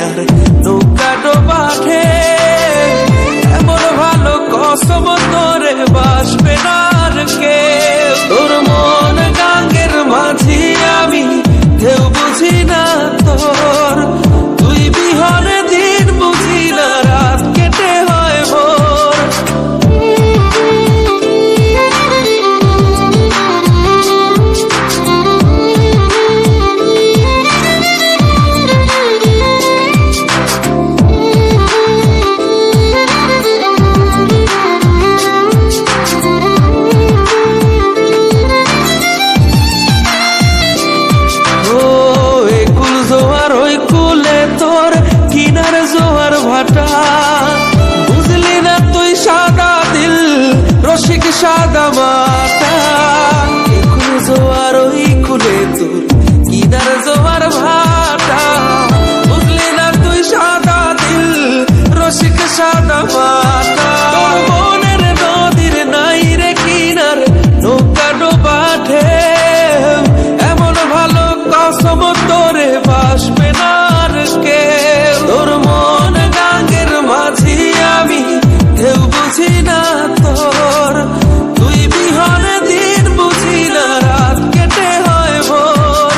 কিনার নৌকা ডোবাঠে এমন ভালো কসম তোরে বাসবে না আর কে। তোর মন গাঙ্গের মাঝি আমি কেউ বুঝি না তোর, তুই বিহনে দিন বুঝি না রাত কেটে হয় ভোর। কিনার জোয়ার ভাটা বুঝলি না তুই সাদা দিল রসিক সাদা মাটা। একুল জোয়ার ওই কুলে তোর কিনার জোয়ার ভাটা বুঝলি না তুই সাদা দিল রসিক সাদা মাটা। তোর মনের নদীর নাই রে কিনার নৌকা ডোবাঠে এমন ভালো কসম তোরে বাসবে না আর কে। তোর মন গাঙ্গের মাঝি আমি কেউ বুঝি না তোর, তুই বিহনে দিন বুঝি না রাত কেটে হয় ভোর।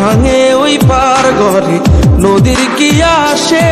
ভাঙে ওই পার ঘরে নদীর কি আসে,